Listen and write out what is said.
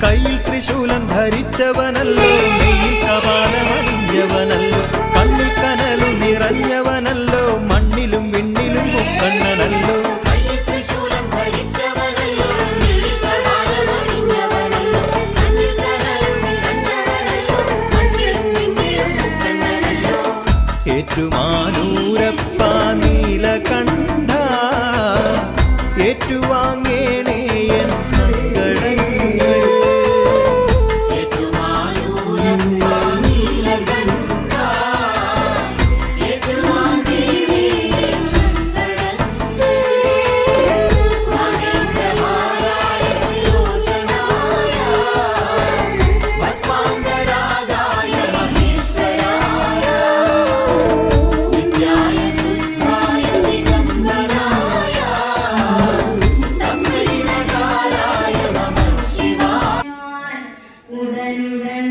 കയ്യിൽ ത്രിശൂലം ധരിച്ചവനല്ലോ, നെയ്യിൽ കപാലമണിഞ്ഞവനല്ലോ, കണ്ണിൽ കനലു നിറഞ്ഞവനല്ലോ, മണ്ണിലും വിണ്ണിലും മുക്കണ്ണനല്ലോ. ഏറ്റുമാനൂരപ്പ നീലകണ്ഠ ഏറ്റുവാങ്ങേണേ എൻ സങ്കടങ്ങൾ. ഉടനുടൻ